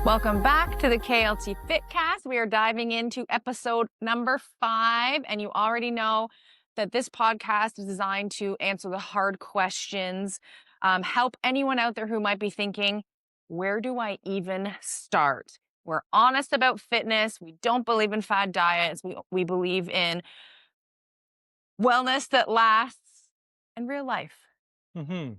Welcome back to the KLT Fitcast. We are diving into episode number 5, and you already know that this podcast is designed to answer the hard questions, help anyone out there who might be thinking, where do I even start? We're honest about fitness. We don't believe in fad diets. We believe in wellness that lasts and real life. Hmm.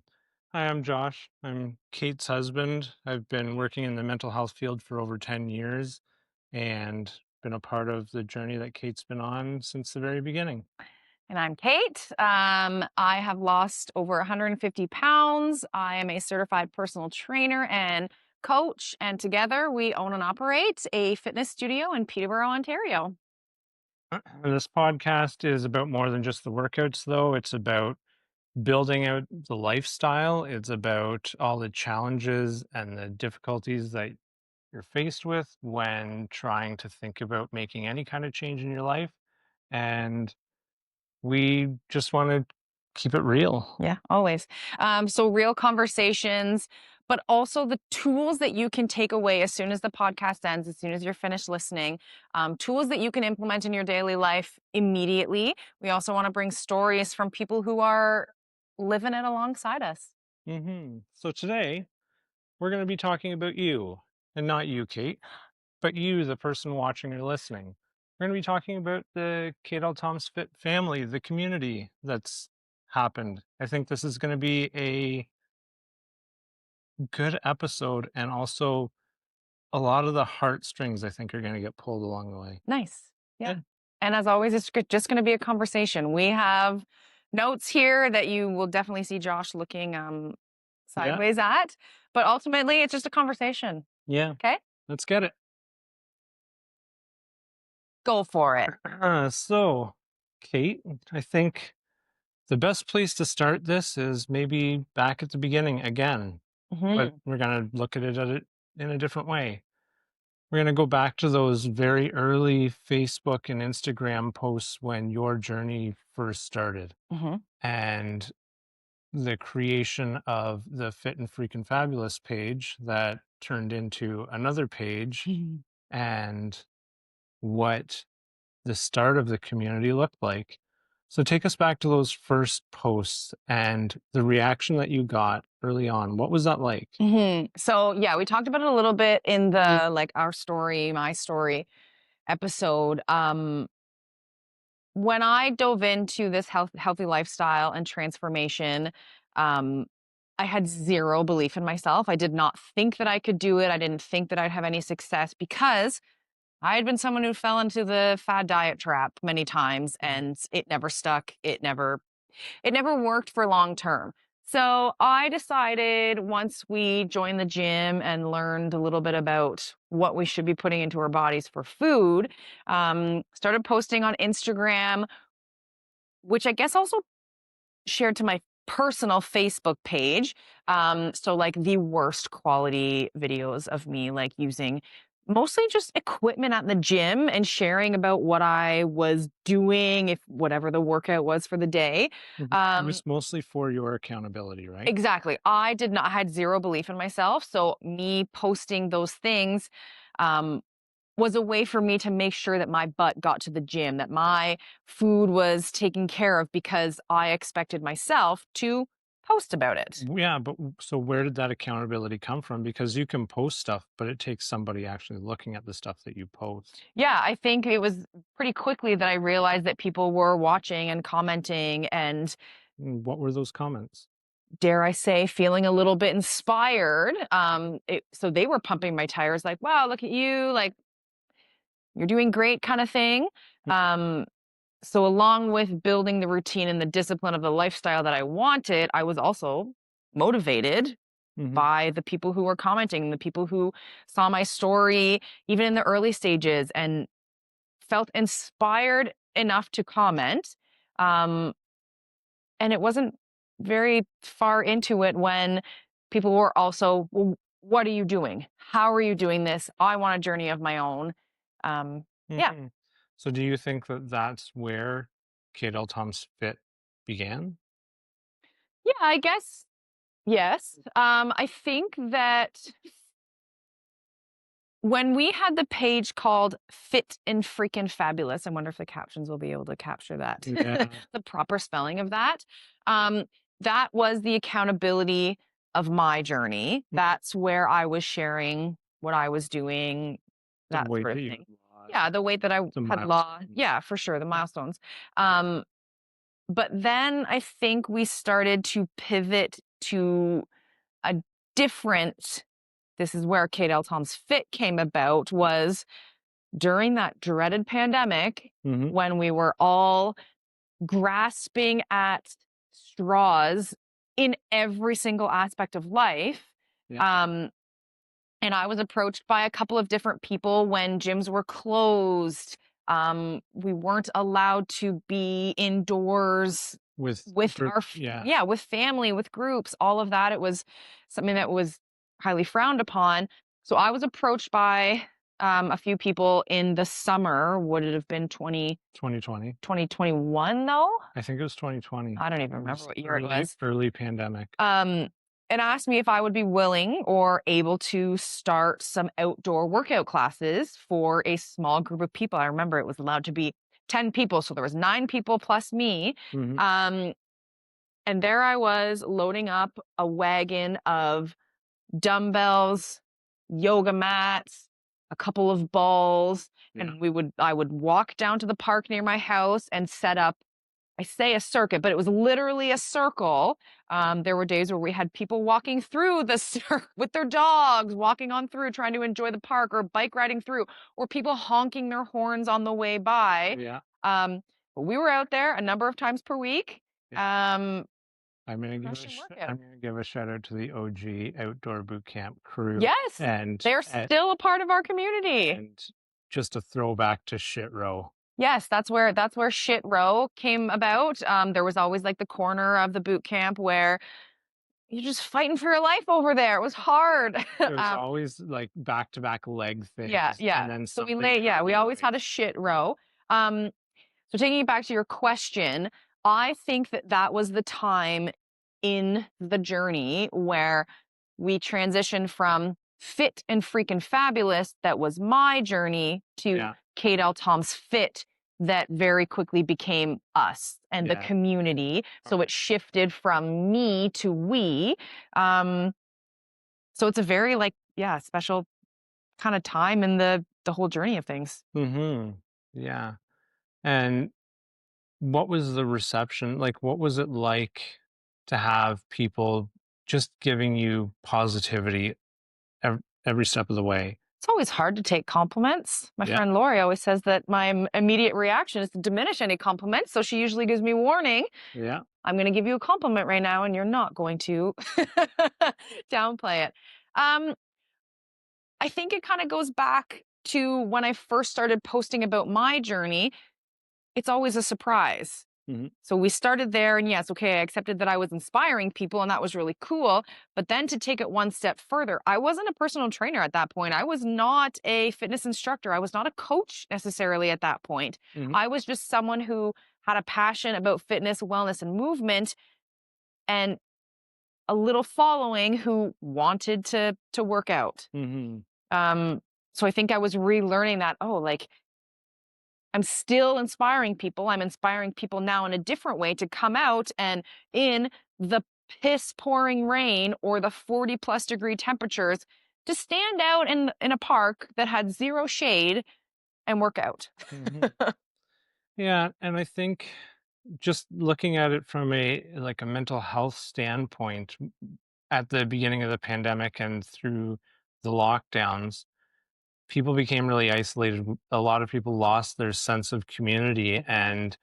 Hi, I'm Josh. I'm Kate's husband. I've been working in the mental health field for over 10 years and been a part of the journey that Kate's been on since the very beginning. And I'm Kate. I have lost over 150 pounds. I am a certified personal trainer and coach, and together we own and operate a fitness studio in Peterborough, Ontario. This podcast is about more than just the workouts, though. It's about building out the lifestyle. It's about all the challenges and the difficulties that you're faced with when trying to think about making any kind of change in your life. And we just want to keep it real. Yeah, always. So, real conversations, but also the tools that you can take away as soon as the podcast ends, as soon as you're finished listening, tools that you can implement in your daily life immediately. We also want to bring stories from people who are living it alongside us. So today we're going to be talking about you, and not you, Kate, but you, the person watching or listening. We're going to be talking about the Kate L. Tom's Fit family, the community that's happened. I think this is going to be a good episode, and also a lot of the heartstrings I think are going to get pulled along the way. Nice. Yeah. Good. And as always, it's just going to be a conversation. We have notes here that you will definitely see Josh looking Yeah. sideways at, but ultimately it's just a conversation. Yeah. Okay? Let's get it. Go for it. So, Kate, I think the best place to start this is maybe back at the beginning again, but Hmm. we're going to look at it in a different way. We're going to go back to those very early Facebook and Instagram posts when your journey first started Hmm. and the creation of the Fit and Freaking Fabulous page that turned into another page, and what the start of the community looked like. So take us back to those first posts and the reaction that you got early on. What was that like? So yeah, we talked about it a little bit in the like our story, my story episode. When I dove into this healthy lifestyle and transformation, um, I had zero belief in myself. I did not think that I could do it. I didn't think that I'd have any success because I had been someone who fell into the fad diet trap many times and it never stuck. It never worked for long term. So I decided once we joined the gym and learned a little bit about what we should be putting into our bodies for food, started posting on Instagram, which I guess also shared to my personal Facebook page. So like the worst quality videos of me like using mostly just equipment at the gym and sharing about what I was doing, if whatever the workout was for the day. It Um, was mostly for your accountability, right? exactly. I had zero belief in myself. So me posting those things um, was a way for me to make sure that my butt got to the gym, that my food was taken care of because I expected myself to post about it. Yeah, but so where did that accountability come from? Because you can post stuff, but it takes somebody actually looking at the stuff that you post. Yeah, I think it was pretty quickly that I realized that people were watching and commenting and, What were those comments? dare I say, feeling a little bit inspired. So they were pumping my tires like, wow, look at you, like you're doing great kind of thing. Um, So along with building the routine and the discipline of the lifestyle that I wanted, I was also motivated Mm-hmm. by the people who were commenting, the people who saw my story, even in the early stages, and felt inspired enough to comment. Um, and it wasn't very far into it when people were also, well, what are you doing? How are you doing this? I want a journey of my own. Yeah. Hmm. So do you think that that's where Kate L. Tom's Fit began? Yeah, I guess yes. I think that when we had the page called Fit and Freaking Fabulous, I wonder if the captions will be able to capture that, Yeah. the proper spelling of that. Um, that was the accountability of my journey. Mhm. That's where I was sharing what I was doing, The that weight sort that of you thing. had lost, Yeah, the weight that I the had lost. milestones. Yeah, for sure, the milestones. Um, but then I think we started to pivot to a different, this is where Kate L. Tom's Fit came about, was during that dreaded pandemic Mhm. when we were all grasping at straws in every single aspect of life. Yeah. Um, and I was approached by a couple of different people when gyms were closed. We weren't allowed to be indoors With with group, our yeah. yeah, with family, with groups, all of that. It was something that was highly frowned upon. So I was approached by a few people in the summer. Would it have been 2020. 2021 though? I think it was 2020. I don't even It remember was what year it early was. early pandemic. Um, and asked me if I would be willing or able to start some outdoor workout classes for a small group of people. I remember it was allowed to be 10 people, so there was 9 people plus me. Mhm. Um, and there I was loading up a wagon of dumbbells, yoga mats, a couple of balls, Yeah. and I would walk down to the park near my house and set up, I say a circuit, but it was literally a circle. There were days where we had people walking through the with their dogs, walking on through, trying to enjoy the park, or bike riding through, or people honking their horns on the way by. Yeah. Um, but we were out there a number of times per week, Yeah. um, I'm crushing workout. gonna give a shout out to the OG outdoor boot camp crew Yes, and they're still a part of our community. and just a throwback to shit row. Yes, that's where Shit Row came about. There was always like the corner of the boot camp where you're just fighting for your life over there. It was hard. There was always like back to back leg Yeah, things and yeah. then So something we always had a traumatized. shit row. Um, so taking it back to your question, I think that that was the time in the journey where we transitioned from fit and freaking fabulous, that was my journey, to Yeah. Kate L. Tom's Fit, that very quickly became us and the Yeah. community. So it shifted from me to we. Um, so it's a very like, yeah, special kind of time in the whole journey of things. Mhm. Yeah. And what was the reception? Like, what was it like to have people just giving you positivity every step of the way? It's always hard to take compliments. My Yeah. friend Lori always says that my immediate reaction is to diminish any compliments. So she usually gives me warning. Yeah. I'm going to give you a compliment right now, and you're not going to downplay it. Um, I think it kind of goes back to when I first started posting about my journey. It's always a surprise. Mhm. So we started there, and yes, okay, I accepted that I was inspiring people, and that was really cool. But then to take it one step further, I wasn't a personal trainer at that point. I was not a fitness instructor. I was not a coach necessarily at that point. Mhm. I was just someone who had a passion about fitness, wellness, and movement, and a little following who wanted to work out. Mhm. Um, so I think I was relearning that, oh, like I'm still inspiring people. I'm inspiring people now in a different way to come out and in the piss pouring rain or the 40 plus degree temperatures to stand out in a park that had zero shade and work out. Mhm. Yeah, and I think just looking at it from a like a mental health standpoint at the beginning of the pandemic and through the lockdowns, people became really isolated. A lot of people lost their sense of community, and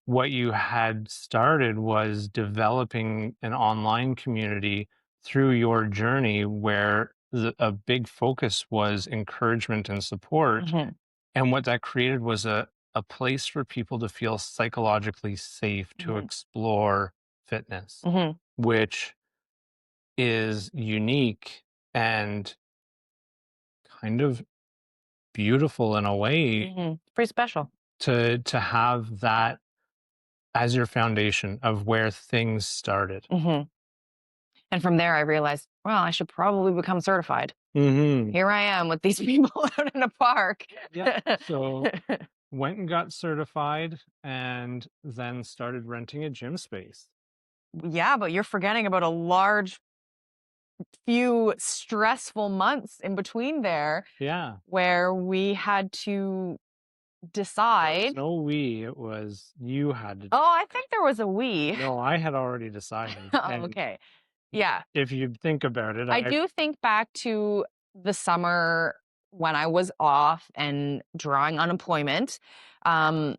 what you had started was developing an online community through your journey where a big focus was encouragement and support. Mhm, And what that created was a place for people to feel psychologically safe to mhm, explore fitness, mhm, which is unique and kind of beautiful in a way mhm. Pretty special. to have that as your foundation of where things started. Mhm. And from there, I realized, well, I should probably become certified. Mm-hmm. Here I am with these people out in a park. Yeah. So went and got certified and then started renting a gym space. Yeah, but you're forgetting about a large few stressful months in between there Yeah. where we had to There was decide. no we, it was you had to Oh, I decide. think there was a we. No, I had already decided. Oh, And okay. Yeah. if you think about it, I do think back to the summer when I was off and drawing unemployment. Um,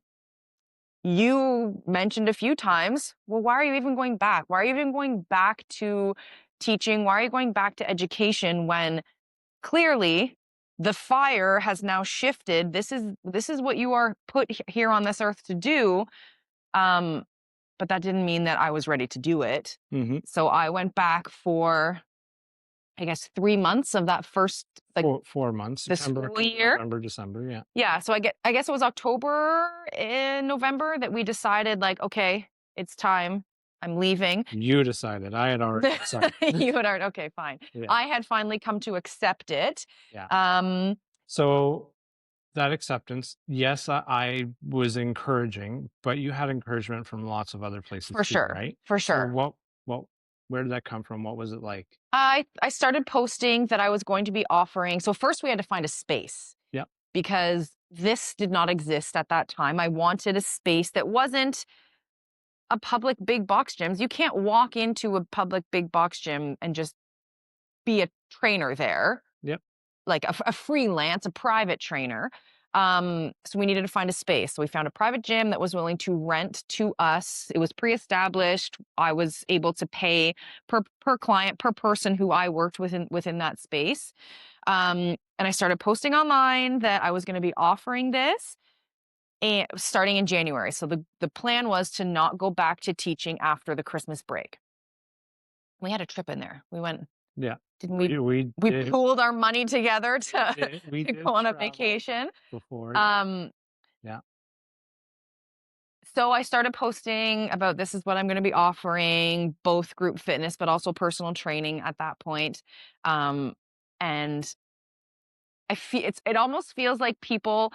you mentioned a few times, well, why are you even going back? Why are you even going back to teaching? Why are you going back to education when clearly the fire has now shifted? This is what you are put here on this earth to do. Um, but that didn't mean that I was ready to do it. Mhm. So I went back for, I guess, 3 months of that first, like, 4 months, the September, school October, year. November, December, yeah. Yeah, so I guess it was October in November that we decided, like, okay, it's time. I'm leaving. You decided, I had already decided. You had already, okay, fine. Yeah, I had finally come to accept it. yeah. Um, So, that acceptance, yes, I was encouraging, but you had encouragement from lots of other places for too, sure, right? for So sure. what where did that come from? What was it like? I started posting that I was going to be offering. So first we had to find a space Yeah, because this did not exist at that time. I wanted a space that wasn't a public big box gyms. You can't walk into a public big box gym and just be a trainer there, yep, like a freelance, a private trainer. So we needed to find a space. So we found a private gym that was willing to rent to us. It was pre-established. I was able to pay per client, per person who I worked within that space. And I started posting online that I was going to be offering this and starting in January. So the plan was to not go back to teaching after the Christmas break. We had a trip in there. We went, yeah. didn't we? We We did pooled our money together to we to did go on a travel vacation. before, yeah, Um, yeah. so I started posting about this is what I'm going to be offering, both group fitness but also personal training at that point. And I feel it almost feels like people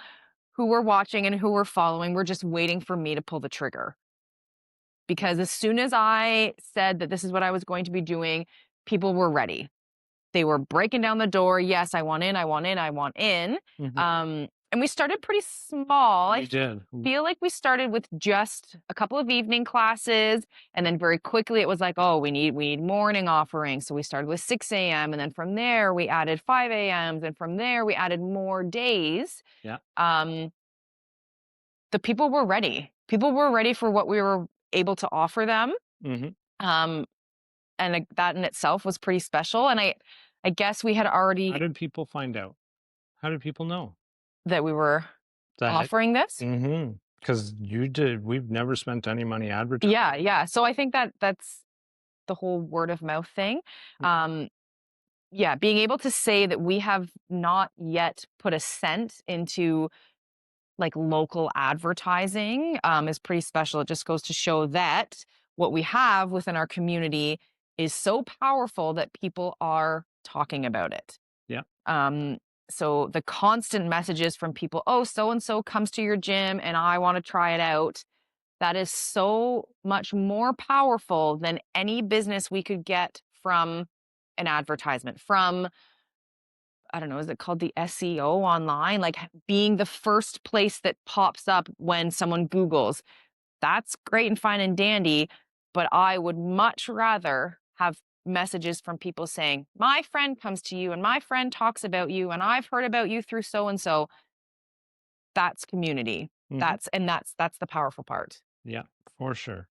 who were watching and who were following were just waiting for me to pull the trigger. Because as soon as I said that this is what I was going to be doing, people were ready. They were breaking down the door. Yes, I want in, I want in, I want in. Mhm. And we started pretty small. We did. Feel like we started with just a couple of evening classes, and then very quickly it was like, oh, we need morning offerings. So we started with 6 a.m. and then from there we added 5 a.m.s, and from there we added more days. Yeah. Um, the people were ready. People were ready for what we were able to offer them. Mhm. Um, and that in itself was pretty special. And I guess we had How already did people find out? How did people know that we were that? offering this. Mhm. Because you did. We've never spent any money advertising. Yeah, yeah. So I think that that's the whole word of mouth thing. Mhm. Um, yeah, being able to say that we have not yet put a cent into like local advertising is pretty special. It just goes to show that what we have within our community is so powerful that people are talking about it. Yeah. Um, so the constant messages from people, oh, so and so comes to your gym and I want to try it out. That is so much more powerful than any business we could get from an advertisement, from, I don't know, is it called the SEO online? Like being the first place that pops up when someone Googles. That's great and fine and dandy, but I would much rather have messages from people saying, my friend comes to you and my friend talks about you and I've heard about you through so and so. That's community. Mhm. That's the powerful part. Yeah, for sure.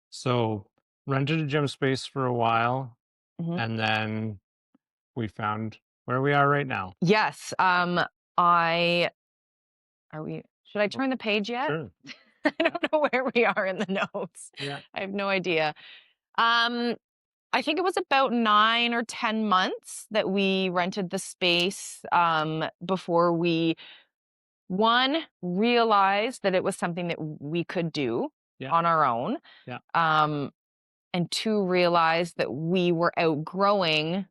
So, rented a gym space for a while, Mhm. and then we found where we are right now. Yes. I are we should I Oh, turn the page yet? sure. I Yeah. don't know where we are in the notes. Yeah. I have no idea. Um, I think it was about 9 or 10 months that we rented the space before we one realized that it was something that we could do Yeah. on our own. Yeah. Um, and two, realize that we were outgrowing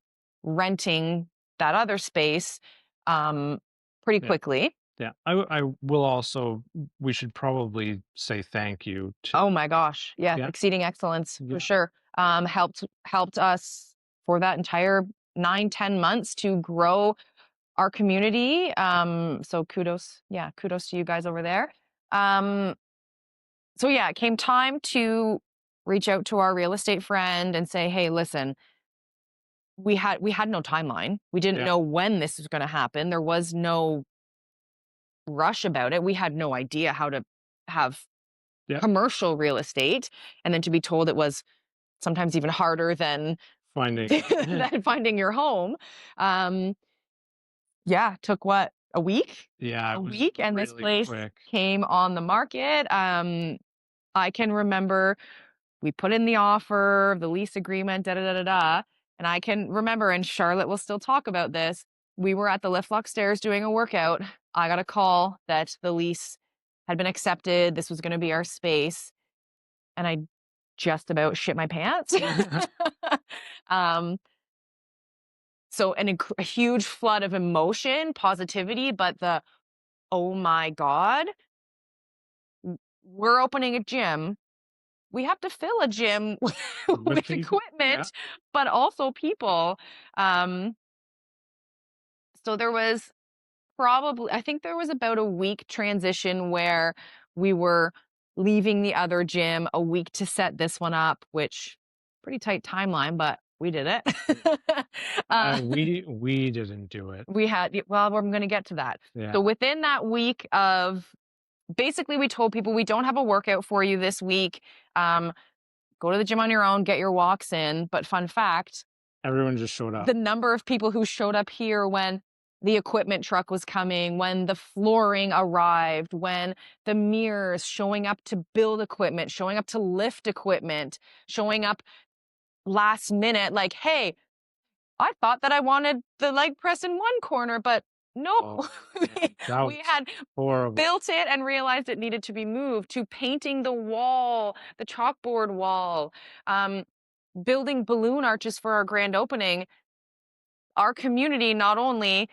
renting that other space pretty Yeah. quickly. Yeah. I will also, we should probably say thank you to, Oh my gosh, yeah, yeah. exceeding excellence for Yeah. sure. Helped us for that entire 9-10 months to grow our community. So kudos, yeah, kudos to you guys over there. Um, so yeah, it came time to reach out to our real estate friend and say, hey, listen, we had no timeline. We didn't Yeah. know when this was going to happen. There was no rush about it. We had no idea how to have Yeah. commercial real estate, and then to be told it was sometimes even harder than Finding, than finding your home. Um, yeah, took what, a week? yeah, A it was week, and this really place quick. came on the market. I can remember we put in the offer, the lease agreement, da da da da da. And I can remember, and Charlotte will still talk about this. We were at the lift lock stairs doing a workout. I got a call that the lease had been accepted. This was going to be our space. And I just about shit my pants. um, so a huge flood of emotion, positivity, but the oh my God, we're opening a gym. We have to fill a gym With with people. Yeah. equipment, but also people. Um, so there was probably, I think there was about a week transition where we were leaving the other gym, a week to set this one up, which pretty tight timeline, but we did it. uh, We didn't do it. we had, well, I'm going to get to that. Yeah. So within that week of, basically, we told people we don't have a workout for you this week. Um, Go to the gym on your own, get your walks in. But fun fact, Everyone just showed up. the number of people who showed up here when the equipment truck was coming, when the flooring arrived, when the mirrors, showing up to build equipment, showing up to lift equipment, showing up last minute, like, hey, I thought that I wanted the leg press in one corner, but nope. Oh man, that We was had horrible. built it and realized it needed to be moved, to painting the wall, the chalkboard wall, um, building balloon arches for our grand opening. Our community, not only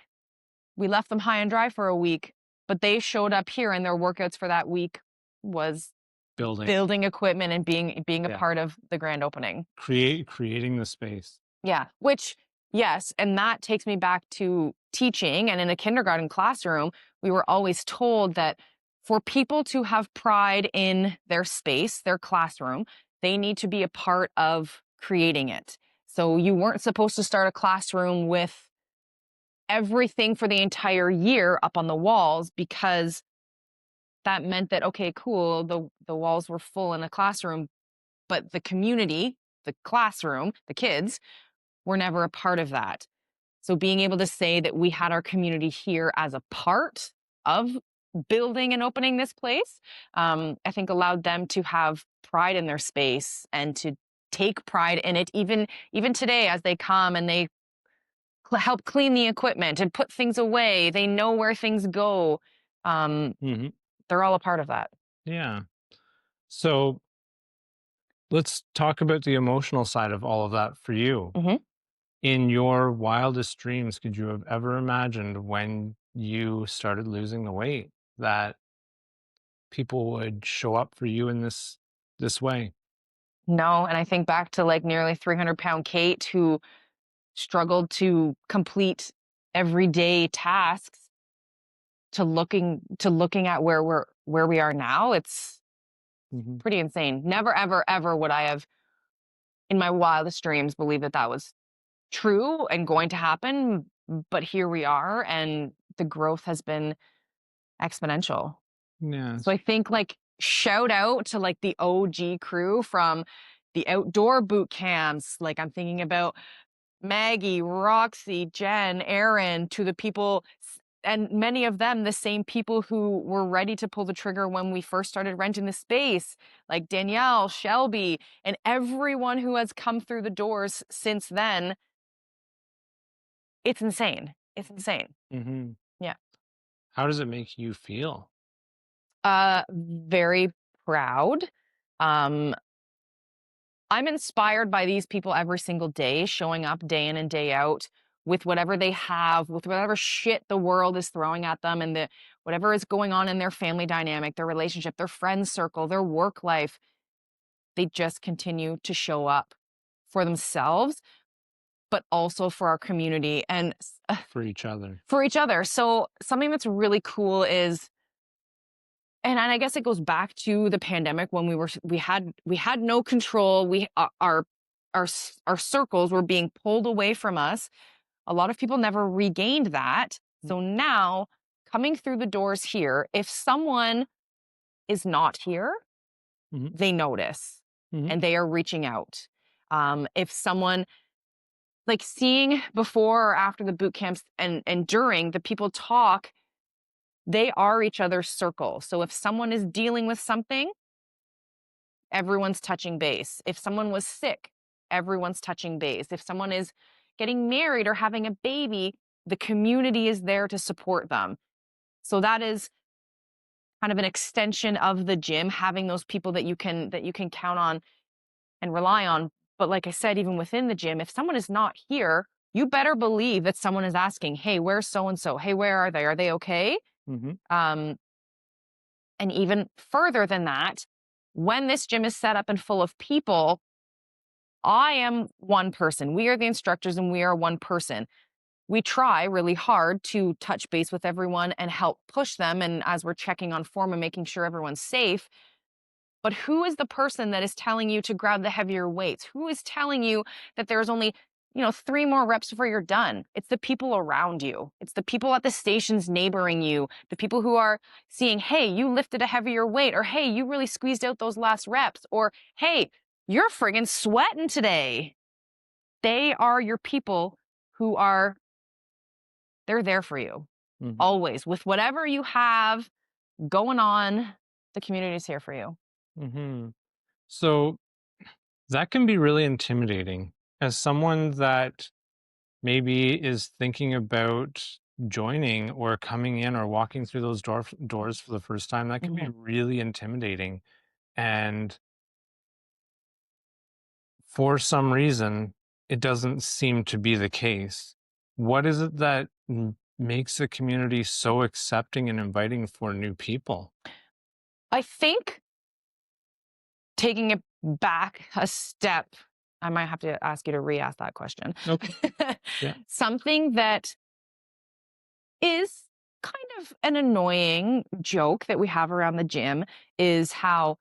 we left them high and dry for a week, but they showed up here, and their workouts for that week was Building. building equipment and being a Yeah. part of the grand opening. Creating the space. Yeah, which, yes, and that takes me back to teaching. And in a kindergarten classroom, we were always told that for people to have pride in their space, their classroom, they need to be a part of creating it. So you weren't supposed to start a classroom with everything for the entire year up on the walls, because that meant that, okay, cool, the walls were full in a classroom, but the community, the classroom, the kids were never a part of that. So being able to say that we had our community here as a part of building and opening this place, I think allowed them to have pride in their space and to take pride in it. Even today, as they come and they help clean the equipment and put things away, they know where things go. Um, Hmm. they're all a part of that. Yeah. So let's talk about the emotional side of all of that for you. Hmm. In your wildest dreams, could you have ever imagined when you started losing the weight that people would show up for you in this way? No, and I think back to like nearly 300-pound Kate, who struggled to complete everyday tasks, to looking at where we are now. It's Hmm. pretty insane. Never ever ever would I have in my wildest dreams believed that that was true and going to happen, but here we are, and the growth has been exponential. So Yes. I think, like, shout out to like the OG crew from the outdoor boot camps. Like, I'm thinking about Maggie, Roxy, Jen, Aaron, to the people, and many of them, the same people who were ready to pull the trigger when we first started renting the space, like Danielle, Shelby, and everyone who has come through the doors since then. It's insane. It's insane. Hmm. Yeah. How does it make you feel? Very proud. Um, I'm inspired by these people every single day, showing up day in and day out with whatever they have, with whatever shit the world is throwing at them, and whatever is going on in their family dynamic, their relationship, their friend circle, their work life. They just continue to show up for themselves, but also for our community and For each other. for each other. So something that's really cool is, and I guess it goes back to the pandemic when we had no control. Our circles were being pulled away from us. A lot of people never regained that. So now, coming through the doors here, if someone is not here, Mhm, they notice mhm, and they are reaching out. If someone, like, seeing before or after the boot camps and during, the people talk, they are each other's circle. So if someone is dealing with something, everyone's touching base. If someone was sick, everyone's touching base. If someone is getting married or having a baby, the community is there to support them. So that is kind of an extension of the gym, having those people that you can count on and rely on. But like I said, even within the gym, if someone is not here, you better believe that someone is asking, "Hey, where's so and so? Hey, where are they? Are they okay?" mhm, Um, and even further than that, when this gym is set up and full of people, I am one person. We are the instructors and we are one person. We try really hard to touch base with everyone and help push them. And as we're checking on form and making sure everyone's safe, but who is the person that is telling you to grab the heavier weights? Who is telling you that there's only, 3 more reps before you're done? It's the people around you. It's the people at the stations neighboring you, the people who are seeing, hey, you lifted a heavier weight, or hey, you really squeezed out those last reps, or hey, you're friggin' sweating today. They are your people who are, they're there for you mhm, always with whatever you have going on. The community is here for you. mhm. So that can be really intimidating as someone that maybe is thinking about joining or coming in or walking through those doors for the first time. That can be Mhm. really intimidating. And for some reason, it doesn't seem to be the case. What is it that makes a community so accepting and inviting for new people? I think taking it back a step, I might have to ask you to re-ask that question. Okay. Yeah. Something that is kind of an annoying joke that we have around the gym is how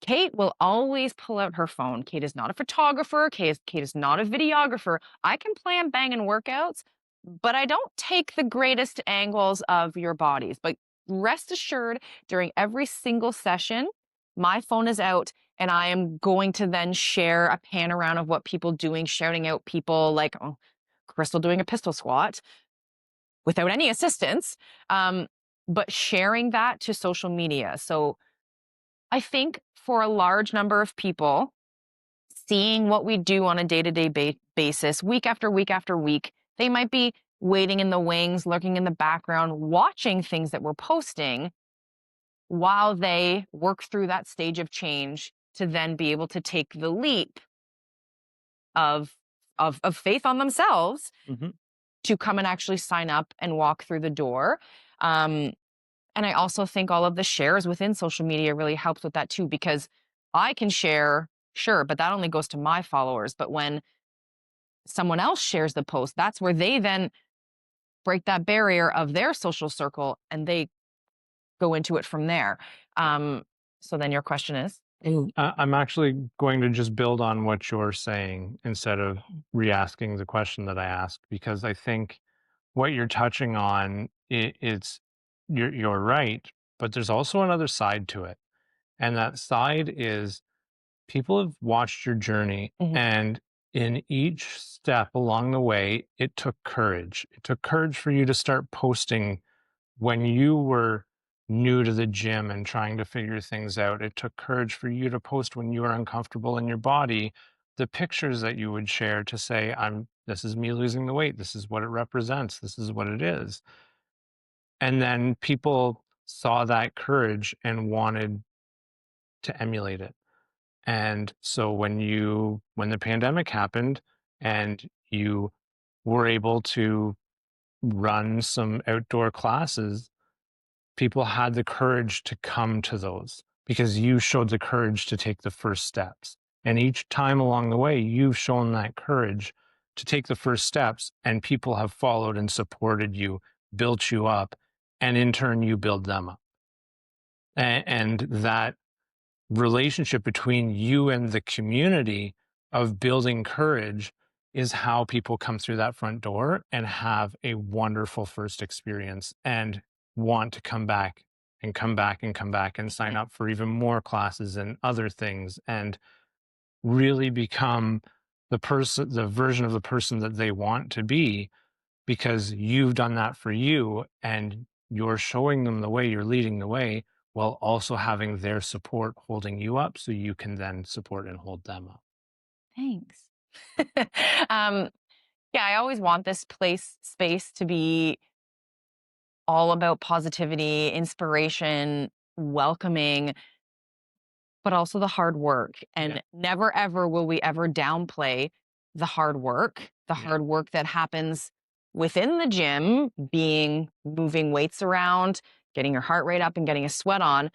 Kate will always pull out her phone. Kate is not a photographer. Kate is not a videographer. I can plan banging workouts, but I don't take the greatest angles of your bodies. But rest assured, during every single session, my phone is out and I am going to then share a pan around of what people doing, shouting out people like, oh, Crystal doing a pistol squat without any assistance, um, but sharing that to social media. So I think for a large number of people, seeing what we do on a day-to-day basis, week after week after week, they might be waiting in the wings, lurking in the background, watching things that we're posting while they work through that stage of change to then be able to take the leap of of faith on themselves Hmm. to come and actually sign up and walk through the door. Um, And I also think all of the shares within social media really helps with that too, because I can share, sure, but that only goes to my followers. But when someone else shares the post, that's where they then break that barrier of their social circle and they go into it from there. Um, so then your question is? I'm actually going to just build on what you're saying instead of re-asking the question that I asked, because I think what you're touching on, it's you're right, but there's also another side to it, and that side is people have watched your journey, Mhm. and in each step along the way, it took courage. It took courage for you to start posting when you were new to the gym and trying to figure things out. It took courage for you to post when you were uncomfortable in your body, the pictures that you would share to say, this is me losing the weight. This is what it represents. This is what it is. And then people saw that courage and wanted to emulate it. And so when the pandemic happened and you were able to run some outdoor classes, people had the courage to come to those because you showed the courage to take the first steps. And each time along the way, you've shown that courage to take the first steps, and people have followed and supported you, built you up, and in turn, you build them up. And that relationship between you and the community of building courage is how people come through that front door and have a wonderful first experience and want to come back and come back and come back and sign Mhm. up for even more classes and other things and really become the version of the person that they want to be because you've done that for you and you're showing them the way, you're leading the way while also having their support holding you up so you can then support and hold them up. Thanks. um, yeah, I always want this space to be all about positivity, inspiration, welcoming, but also the hard work. Yeah. And never ever will we ever downplay the Yeah. hard work that happens within the gym, being moving weights around, getting your heart rate up and getting a sweat on.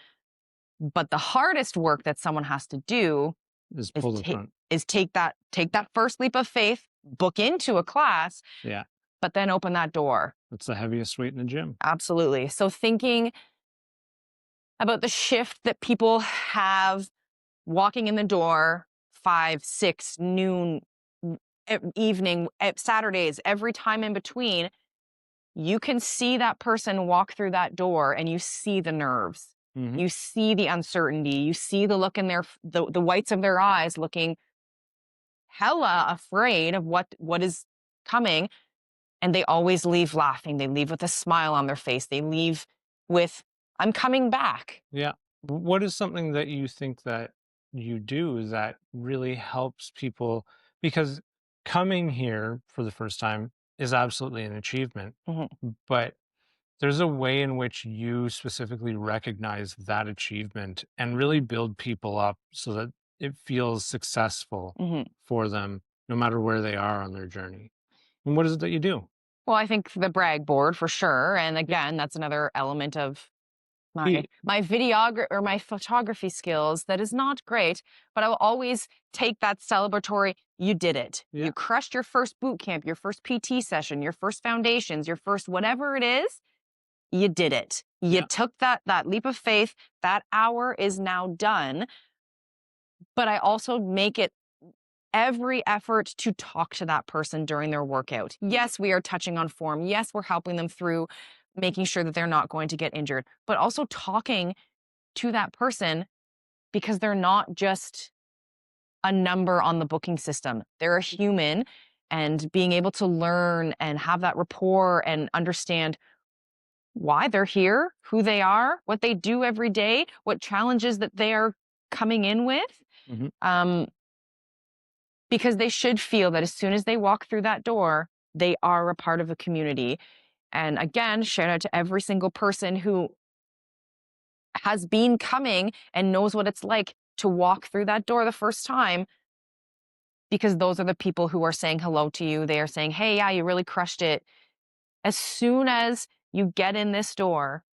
But the hardest work that someone has to do Is is pull the front. take that first leap of faith, book into a class, Yeah. but then open that door. That's the heaviest weight in the gym. Absolutely. So thinking about the shift that people have walking in the door 5, 6, noon, evening, Saturdays, every time in between, you can see that person walk through that door and you see the nerves. Hmm. You see the uncertainty. You see the look in the whites of their eyes looking hella afraid of what is coming, and they always leave laughing. They leave with a smile on their face. They leave with, I'm coming back. Yeah. What is something that you think that you do that really helps people? Because coming here for the first time is absolutely an achievement, Mhm, but there's a way in which you specifically recognize that achievement and really build people up so that it feels successful mhm. for them, no matter where they are on their journey. And what is it that you do? Well, I think the brag board for sure, and Yeah. again, that's another element of Y- my videography or my photography skills that is not great, but I will always take that celebratory, you did it. Yeah. You crushed your first boot camp, your first PT session, your first foundations, your first whatever it is, you did it. You Yeah. took that leap of faith. That hour is now done, but I also make it every effort to talk to that person during their workout. Yes, we are touching on form. Yes, we're helping them through making sure that they're not going to get injured, but also talking to that person because they're not just a number on the booking system. They're a human, and being able to learn and have that rapport and understand why they're here, who they are, what they do every day, what challenges that they are coming in with. Hmm. Um, because they should feel that as soon as they walk through that door, they are a part of a community. And again, shout out to every single person who has been coming and knows what it's like to walk through that door the first time, because those are the people who are saying hello to you. They are saying, hey, yeah, you really crushed it. As soon as you get in this door,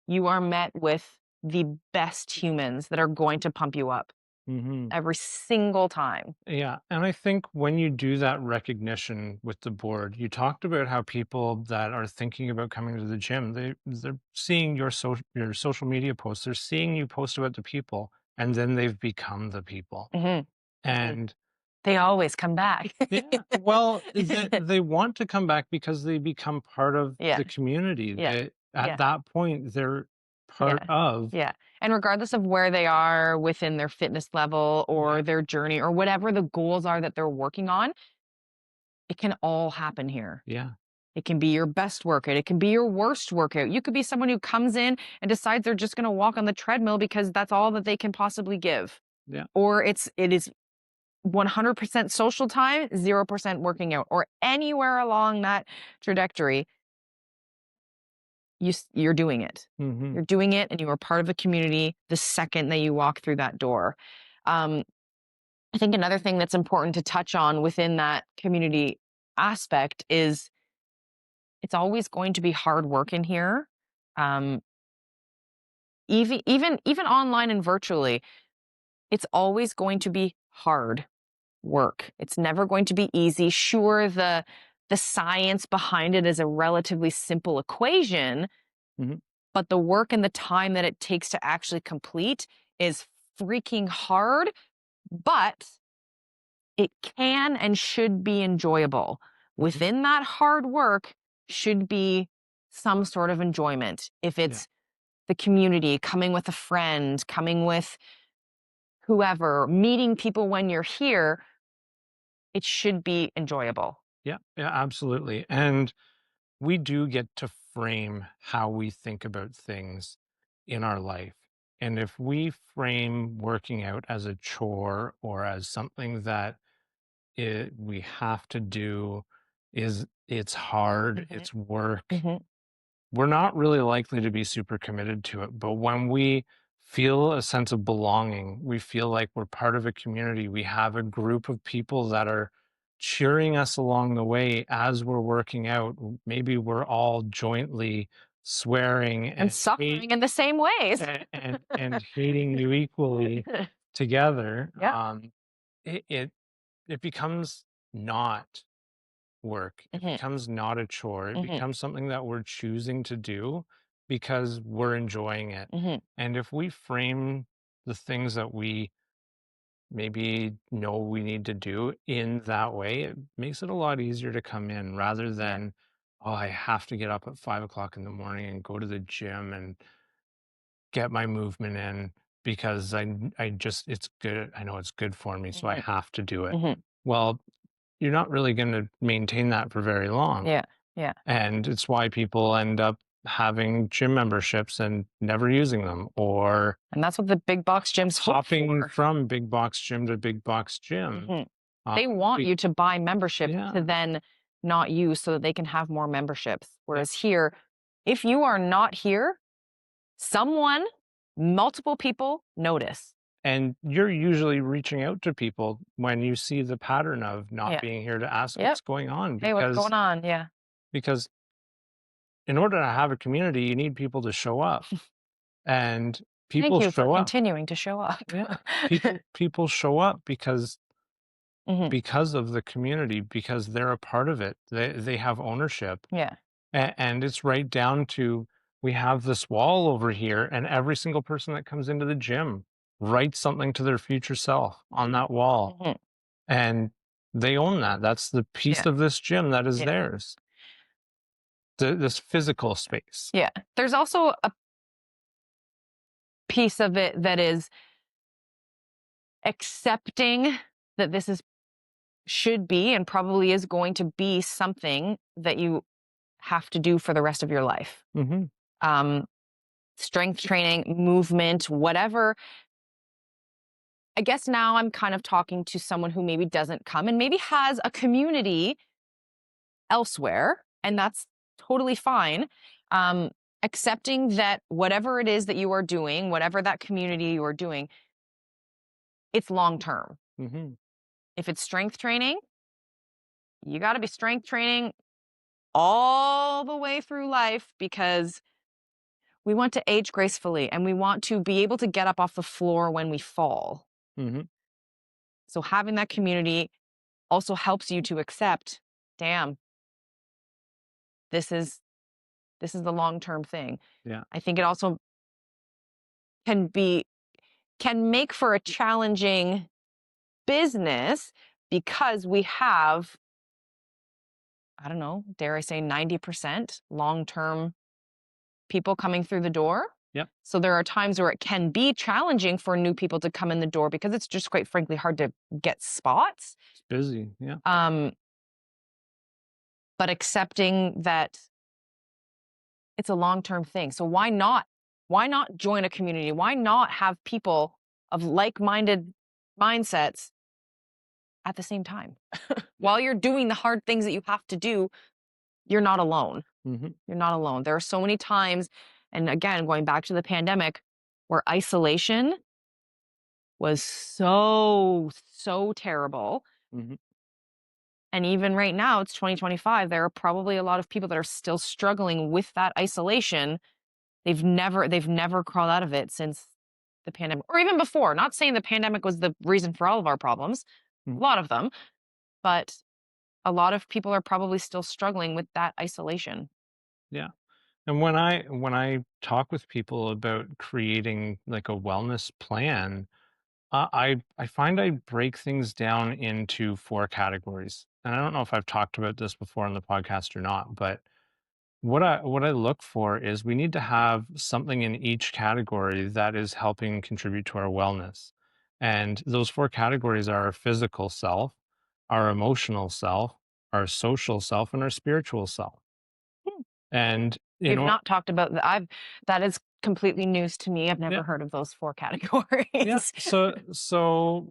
you are met with the best humans that are going to pump you up Hmm. every single time. Yeah, and I think when you do that recognition with the board, you talked about how people that are thinking about coming to the gym, they're seeing your social media posts, they're seeing you post about the people, and then they've become the people. Mhm, mhm. And They always come back. yeah, well, they want to come back because they become part of Yeah, the community. yeah, That at yeah, that point they're part yeah, of. yeah. And regardless of where they are within their fitness level or Yeah, their journey or whatever the goals are that they're working on, it can all happen here. yeah, It can be your best workout. It can be your worst workout. You could be someone who comes in and decides they're just going to walk on the treadmill because that's all that they can possibly give. yeah. Or it is 100% social time, 0% working out, or anywhere along that trajectory, you're doing it. Hmm. You're doing it and you are part of a community the second that you walk through that door. Um, I think another thing that's important to touch on within that community aspect is it's always going to be hard work in here. Um, even online and virtually, it's always going to be hard work. It's never going to be easy. Sure, the science behind it is a relatively simple equation, Mhm. but the work and the time that it takes to actually complete is freaking hard, but it can and should be enjoyable. Mhm. Within that hard work should be some sort of enjoyment. If Yeah. it's the community, coming with a friend, coming with whoever, meeting people when you're here, it should be enjoyable. Yeah. Yeah, absolutely. And we do get to frame how we think about things in our life. And if we frame working out as a chore or as something that we have to do, is it's hard, Mhm, it's work, mhm. we're not really likely to be super committed to it. But when we feel a sense of belonging, we feel like we're part of a community, we have a group of people that are cheering us along the way as we're working out. Maybe we're all jointly swearing And and suffering in the same ways. and hating you equally together. Yep. It becomes not work. It Mhm, becomes not a chore. It mhm, becomes something that we're choosing to do because we're enjoying it. mhm. And if we frame the things that we maybe know we need to do in that way, it makes it a lot easier to come in rather Yeah. than, oh, I have to get up at 5 o'clock in the morning and go to the gym and get my movement in because I just, it's good. I know it's good for me. So I Mhm, have to do it. mhm. Well, you're not really going to maintain that for very long. Yeah, yeah. And it's why people end up having gym memberships and never using them, or And that's what the big box gym's hopping for. from big box gym to big box gym. Mhm. Uh, They want be- you to buy membership to yeah. then not use so that they can have more memberships. Yeah. Whereas here, if you are not here, someone, multiple people notice. And you're usually reaching out to people when you see the pattern of not Yeah. being here to ask Yep. what's going on Hey, what's going on? Yeah. because in order to have a community, you need people to show up. And Thank people you for show up. continuing to show up. Yeah. People show up Mhm. because of the community, because they're a part of it. They have ownership. Yeah. And it's right down to, we have this wall over here, and every single person that comes into the gym writes something to their future self on that wall. Mhm. And they own that. That's the piece Yeah. of this gym that is Yeah. theirs. This physical space. Yeah. There's also a piece of it that is accepting that this is should be and probably is going to be something that you have to do for the rest of your life. Hmm. Um, Strength training, movement, whatever. I guess now I'm kind of talking to someone who maybe doesn't come and maybe has a community elsewhere, and that's totally fine. Um, Accepting that whatever it is that you are doing, whatever that community you are doing, it's long term. Hmm. If it's strength training, you got to be strength training all the way through life because we want to age gracefully and we want to be able to get up off the floor when we fall. Hmm. So having that community also helps you to accept, damn, this is this is the long-term thing. Yeah. I think it also can be can make for a challenging business because we have, I don't know, dare I say 90% long-term people coming through the door. Yep. So there are times where it can be challenging for new people to come in the door because it's just quite frankly hard to get spots. It's busy. Yeah. Um, but accepting that it's a long-term thing. So why not? Why not join a community? Why not have people of like-minded mindsets at the same time? While you're doing the hard things that you have to do, you're not alone. Hmm. You're not alone. There are so many times, and again, going back to the pandemic, where isolation was so, so terrible. Mhm. And even right now, it's 2025, there are probably a lot of people that are still struggling with that isolation. They've never crawled out of it since the pandemic or even before. Not saying the pandemic was the reason for all of our problems, Mm, a lot of them, but a lot of people are probably still struggling with that isolation. yeah. And when I talk with people about creating like a wellness plan, I find I break things down into 4 categories. And I don't know if I've talked about this before on the podcast or not, but what I look for is we need to have something in each category that is helping contribute to our wellness. And those 4 categories are our physical self, our emotional self, our social self, and our spiritual self. Hmm. And you We've know, not talked about that is completely news to me. I've yeah, never heard of those 4 yeah. categories. So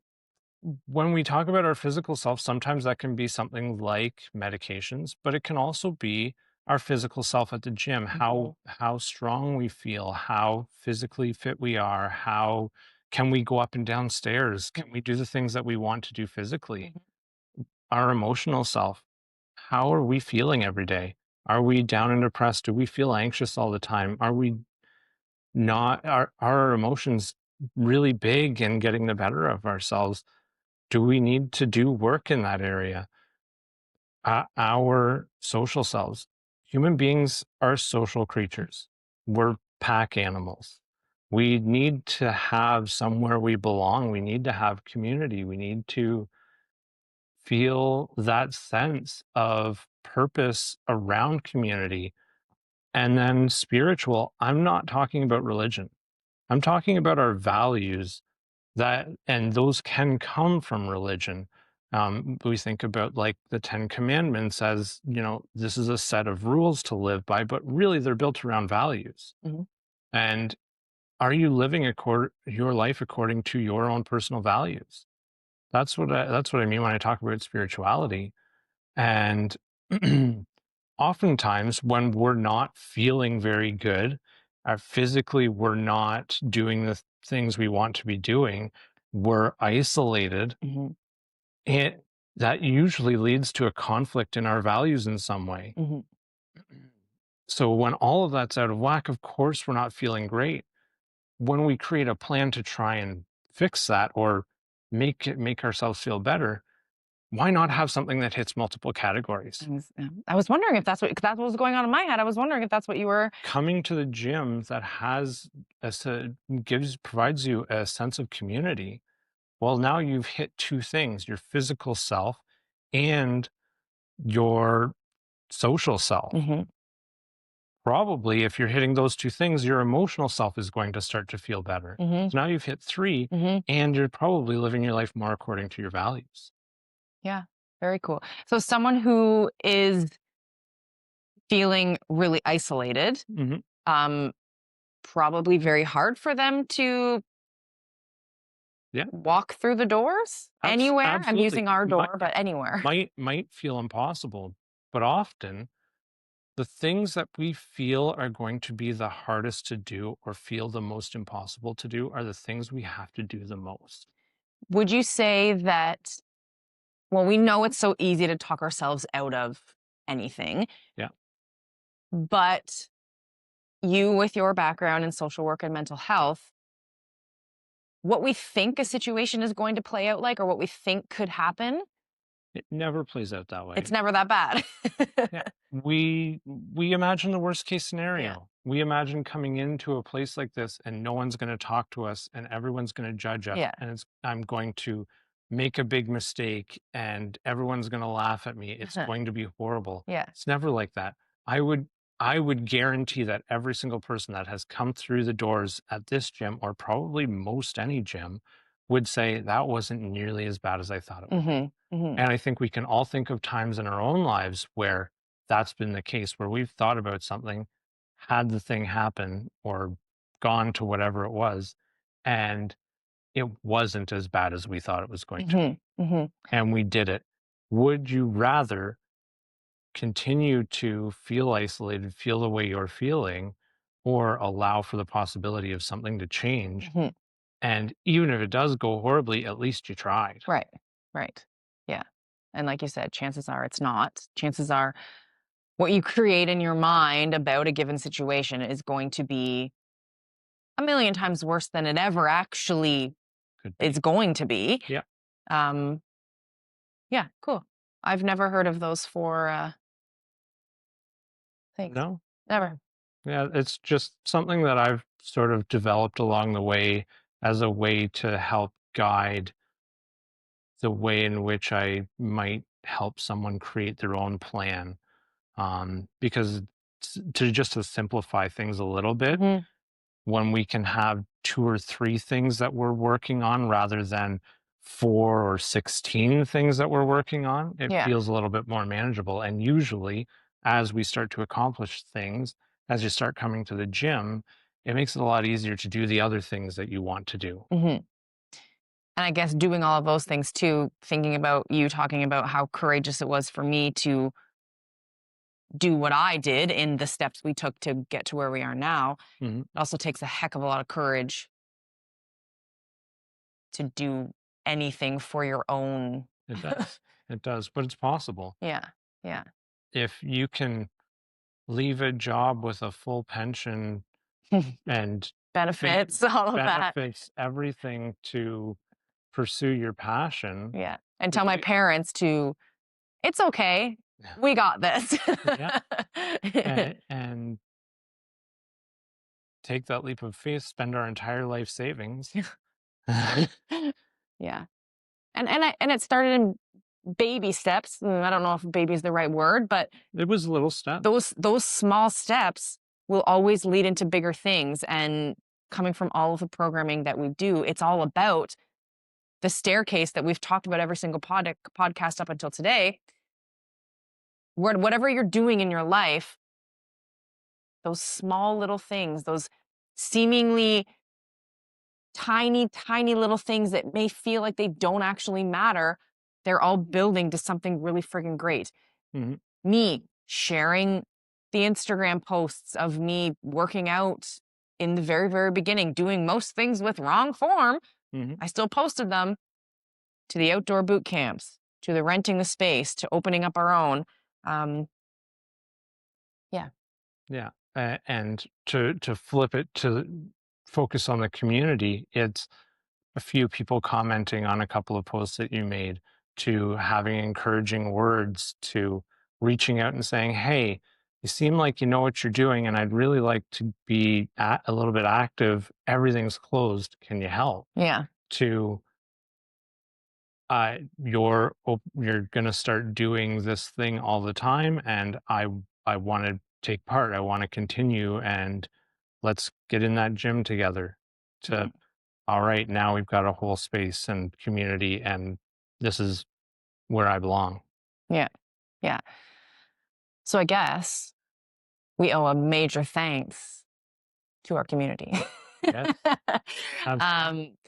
when we talk about our physical self, sometimes that can be something like medications, but it can also be our physical self at the gym, Mhm, how strong we feel, how physically fit we are, how can we go up and down stairs? Can we do the things that we want to do physically? mhm, Our emotional self, how are we feeling every day? Are we down and depressed? Do we feel anxious all the time? Are we not are our emotions really big and getting the better of ourselves? Do we need to do work in that area? Our social selves. Human beings are social creatures. We're pack animals. We need to have somewhere we belong. We need to have community. We need to feel that sense of purpose around community. And then spiritual, I'm not talking about religion. I'm talking about our values that and those can come from religion. We think about like the Ten Commandments as, this is a set of rules to live by, but really they're built around values. mhm, And are you living your life according to your own personal values? That's what I mean when I talk about spirituality. And oftentimes when we're not feeling very good, physically we're not doing the things we want to be doing, we're isolated, mhm, and that usually leads to a conflict in our values in some way. mhm, So when all of that's out of whack, of course we're not feeling great. When we create a plan to try and fix that or make ourselves feel better, why not have something that hits multiple categories? I was wondering if that's what was going on in my head. I was wondering if that's what you were. Coming to the gym that has provides you a sense of community, well, now you've hit 2 things, your physical self and your social self. Mhm, Probably if you're hitting those 2 things, your emotional self is going to start to feel better. mhm, So now you've hit 3, mhm. and you're probably living your life more according to your values. Yeah, very cool. So someone who is feeling really isolated, Mhm. um, probably very hard for them to Yeah, walk through the doors anywhere. I'm absolutely. using our Might door, but anywhere. might feel impossible, but often the things that we feel are going to be the hardest to do or feel the most impossible to do are the things we have to do the most. Would you say that, well, we know it's so easy to talk ourselves out of anything, Yeah, but you, with your background in social work and mental health, what we think a situation is going to play out like or what we think could happen, it never plays out that it's way. never that bad. Yeah. We imagine the worst case Yeah. scenario. We imagine coming into a place like this and no one's going to talk to us and everyone's going to judge us Yeah. and I'm going to make a big mistake and everyone's going to laugh at me. It's going to be horrible. Yeah. It's never like that. I would I would guarantee that every single person that has come through the doors at this gym or probably most any gym would say that wasn't nearly as bad as I thought it would be. Mhm. Mhm. And I think we can all think of times in our own lives where that's been the case, where we've thought about something, had the thing happen, or gone to whatever it was, and it wasn't as bad as we thought it was going to Mhm. be. Mhm. And we did it. Would you rather continue to feel isolated, feel the way you're feeling, or allow for the possibility of something to change Mhm. And even if it does go horribly, at least you tried. Right. Right. Yeah. And like you said, chances are it's not. Chances are what you create in your mind about a given situation is going to be a million times worse than it ever actually Could is be. going to be. Yeah. Um, yeah, cool. I've never heard of those four things. No. Never. Yeah, it's just something that I've sort of developed along the way as a way to help guide the way in which I might help someone create their own plan. Because to simplify things a little bit, Hmm. when we can have 2 or 3 things that we're working on rather than 4 or 16 things that we're working on, it Yeah. feels a little bit more manageable. And usually, as we start to accomplish things, as you start coming to the gym, it makes it a lot easier to do the other things that you want to do. Hmm. And I guess doing all of those things too, thinking about you talking about how courageous it was for me to do what I did in the steps we took to get to where we are now. Mhm. It also takes a heck of a lot of courage to do anything for your own. It does. It does, but it's possible. Yeah. Yeah. If you can leave a job with a full pension and ba Benefits, all of that. benefits, everything to pursue your passion. Yeah. And tell my Why parents to, it's okay. We got this. Yeah, and take that leap of faith, spend our entire life savings. Yeah. And it started in baby steps. I don't know if baby is the right word, but It was little steps. those small steps will always lead into bigger things. And coming from all of the programming that we do, it's all about the staircase that we've talked about every single podcast up until today. Whatever you're doing in your life, those small little things, those seemingly tiny, tiny little things that may feel like they don't actually matter, they're all building to something really friggin' great. Mhm, Me sharing the Instagram posts of me working out in the very, very beginning, doing most things with wrong form. mhm, I still posted them, to the outdoor boot camps, to the renting the space, to opening up our own. Um, yeah. yeah, and to flip it to focus on the community, it's a few people commenting on a couple of posts that you made, to having encouraging words, to reaching out and saying, "Hey, you seem like you know what you're doing, and I'd really like to be a little bit active. Everything's closed. Can you help?" Yeah. To you're gonna start doing this thing all the time, and I want to take part. I want to continue, and let's get in that gym together. To Mhm. all right, now we've got a whole space and community, and this is where I belong. Yeah. Yeah. So I guess we owe a major thanks to our community. Yes, absolutely. um,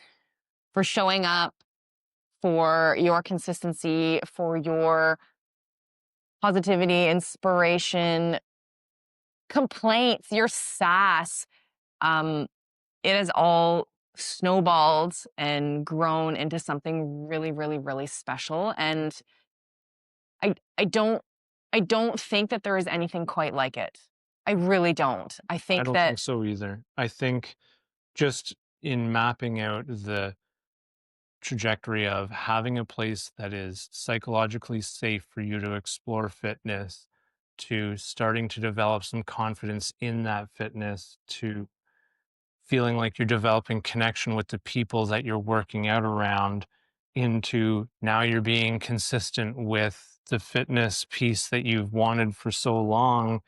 for showing up, for your consistency, for your positivity, inspiration, complaints, your sass. Um, it has all snowballed and grown into something really, really, really special. And I, I don't, I don't think that there is anything quite like it. I really don't. I I think don't that, think so either. I think just in mapping out the trajectory of having a place that is psychologically safe for you to explore fitness, to starting to develop some confidence in that fitness, to feeling like you're developing connection with the people that you're working out around, into now you're being consistent with the fitness piece that you've wanted for so long,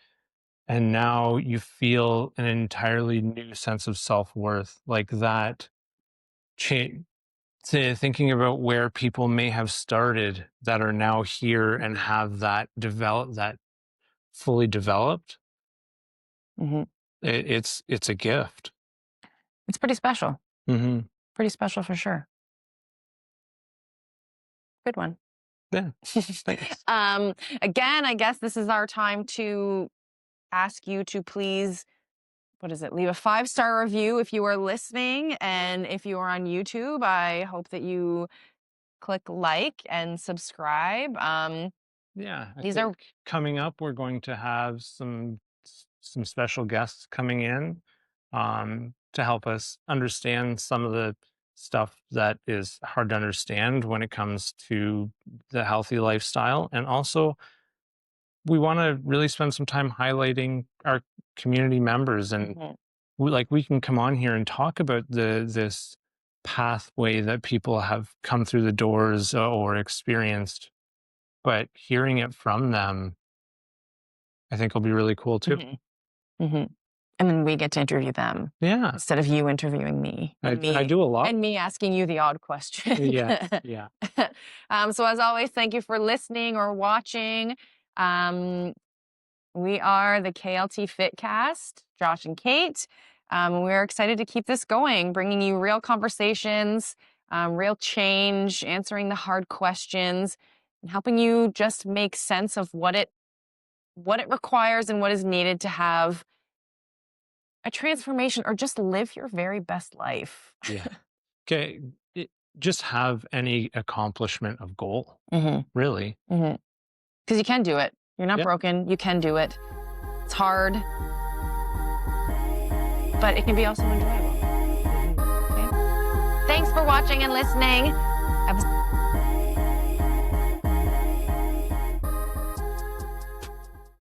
and now you feel an entirely new sense of self-worth, like that change. Thinking about where people may have started that are now here and have that develop that fully developed, mhm, it's a gift. it's pretty special. Hmm. Pretty special for sure. Good one. Yeah, thanks. Again, I guess this is our time to ask you to please what is it? Leave a 5-star review if you are listening. And if you are on YouTube, I hope that you click like and subscribe. Yeah, I These think are coming up, we're going to have some special guests coming in to help us understand some of the stuff that is hard to understand when it comes to the healthy lifestyle. And also, we want to really spend some time highlighting our community members, and Mhm, we can come on here and talk about this pathway that people have come through the doors or experienced, but hearing it from them, I think will be really cool too. mhm, mhm. And then we get to interview them Yeah, instead of you interviewing me I do a lot. and me asking you the odd question. Yes, yeah. So as always, thank you for listening or watching. Um, we are the KLT Fitcast, Josh and Kate. We're excited to keep this going, bringing you real conversations, real change, answering the hard questions, and helping you just make sense of what it requires and what is needed to have a transformation or just live your very best life. Yeah. Okay. Just have any accomplishment of goal, Mhm, really. mhm. 'Cause you can do it. You're not Yeah. broken. You can do it. It's hard, but it can be also enjoyable. Mhm. Okay? Thanks for watching and listening. Episode